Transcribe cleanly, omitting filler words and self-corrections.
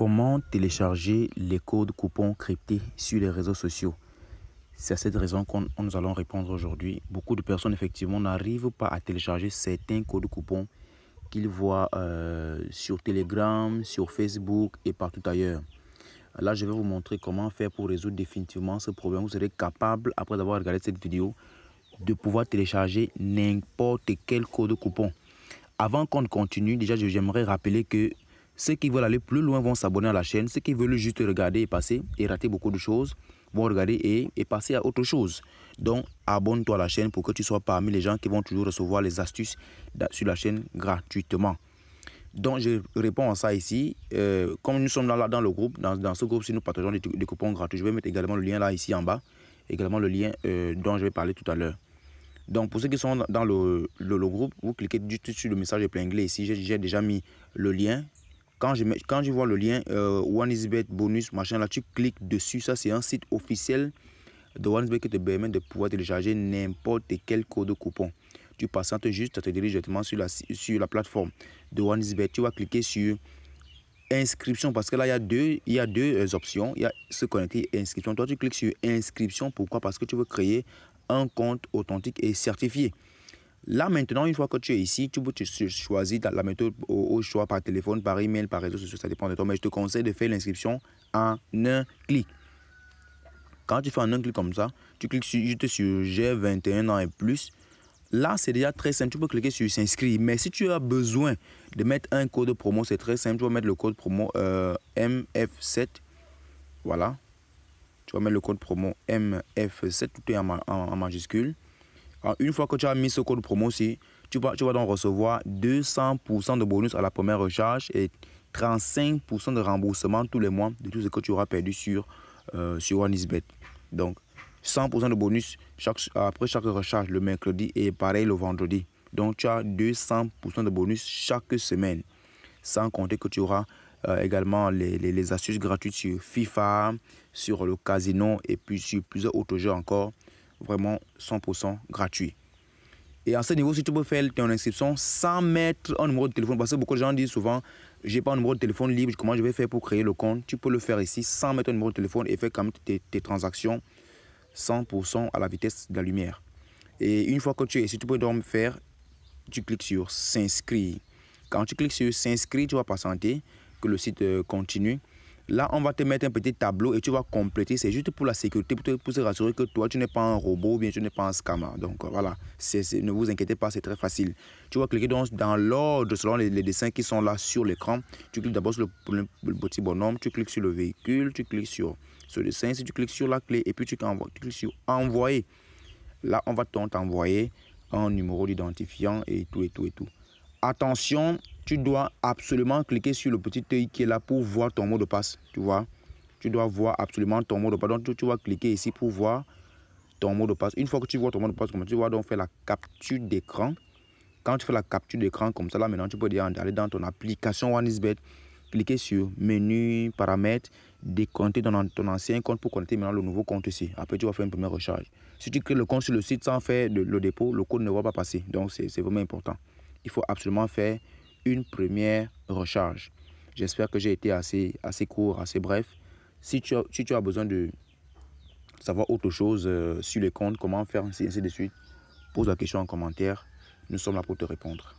Comment télécharger les codes coupons cryptés sur les réseaux sociaux? C'est à cette raison qu'on nous allons répondre aujourd'hui. Beaucoup de personnes effectivement n'arrivent pas à télécharger certains codes coupons qu'ils voient sur Telegram, sur Facebook et partout ailleurs. Là, je vais vous montrer comment faire pour résoudre définitivement ce problème. Vous serez capable, après avoir regardé cette vidéo, de pouvoir télécharger n'importe quel code coupon. Avant qu'on continue, déjà, j'aimerais rappeler que ceux qui veulent aller plus loin vont s'abonner à la chaîne. Ceux qui veulent juste regarder et passer et rater beaucoup de choses vont regarder et passer à autre chose. Donc, abonne-toi à la chaîne pour que tu sois parmi les gens qui vont toujours recevoir les astuces sur la chaîne gratuitement. Donc, je réponds à ça ici. Comme nous sommes dans le groupe, dans ce groupe, si nous partageons des coupons gratuits, je vais mettre également le lien là, ici en bas. Également le lien dont je vais parler tout à l'heure. Donc, pour ceux qui sont dans le groupe, vous cliquez juste sur le message épinglé ici. J'ai déjà mis le lien. Quand je vois le lien OneXBet bonus machin là, tu cliques dessus. Ça, c'est un site officiel de OneXBet qui te permet de pouvoir télécharger n'importe quel code coupon. Tu patientes juste, ça te dirige directement sur la plateforme de OneXBet. Tu vas cliquer sur inscription parce que là, il y a deux options. Il y a se connecter et inscription. Toi, tu cliques sur inscription. Pourquoi? Parce que tu veux créer un compte authentique et certifié. Là, maintenant, une fois que tu es ici, tu peux choisir la méthode au choix par téléphone, par email, par réseau social, ça dépend de toi. Mais je te conseille de faire l'inscription en un clic. Quand tu fais en un clic comme ça, tu cliques juste sur j'ai 21 ans et plus. Là, c'est déjà très simple. Tu peux cliquer sur s'inscrire. Mais si tu as besoin de mettre un code promo, c'est très simple. Tu vas mettre le code promo MF7. Voilà. Tu vas mettre le code promo MF7, tout est en majuscule. Alors, une fois que tu as mis ce code promo-ci, tu vas donc recevoir 200% de bonus à la première recharge et 35% de remboursement tous les mois de tout ce que tu auras perdu sur OneXBet. Donc, 100% de bonus après chaque recharge le mercredi et pareil le vendredi. Donc, tu as 200% de bonus chaque semaine. Sans compter que tu auras également les astuces gratuites sur FIFA, sur le casino et puis sur plusieurs autres jeux encore. Vraiment 100% gratuit. Et à ce niveau, si tu peux faire ton inscription sans mettre un numéro de téléphone, parce que beaucoup de gens disent souvent, j'ai pas un numéro de téléphone libre, comment je vais faire pour créer le compte? Tu peux le faire ici sans mettre un numéro de téléphone et faire quand même tes transactions 100% à la vitesse de la lumière. Et une fois que tu es ici, tu peux donc faire, tu cliques sur s'inscrire. Quand tu cliques sur s'inscrire, tu vas patienter que le site continue. Là, on va te mettre un petit tableau et tu vas compléter. C'est juste pour la sécurité, pour se rassurer que toi, tu n'es pas un robot ou bien tu n'es pas un scammer. Donc, voilà, ne vous inquiétez pas, c'est très facile. Tu vas cliquer donc dans l'ordre selon les dessins qui sont là sur l'écran. Tu cliques d'abord sur le petit bonhomme, tu cliques sur le véhicule, tu cliques sur ce dessin. Si tu cliques sur la clé et puis tu cliques sur envoyer. Là, on va t'envoyer un numéro d'identifiant et tout. Attention, tu dois absolument cliquer sur le petit œil qui est là pour voir ton mot de passe. Tu vois, tu dois voir absolument ton mot de passe. Donc, tu vas cliquer ici pour voir ton mot de passe. Une fois que tu vois ton mot de passe, tu vas donc faire la capture d'écran. Quand tu fais la capture d'écran comme ça, là maintenant, tu peux aller dans ton application OneXBet, cliquer sur menu, paramètres, décompter dans ton ancien compte pour connecter maintenant le nouveau compte ici. Après, tu vas faire une première recharge. Si tu crées le compte sur le site sans faire le dépôt, le code ne va pas passer. Donc, c'est vraiment important. Il faut absolument faire une première recharge. J'espère que j'ai été assez court, assez bref. Si tu as besoin de savoir autre chose sur les comptes, comment faire, ainsi de suite, pose la question en commentaire. Nous sommes là pour te répondre.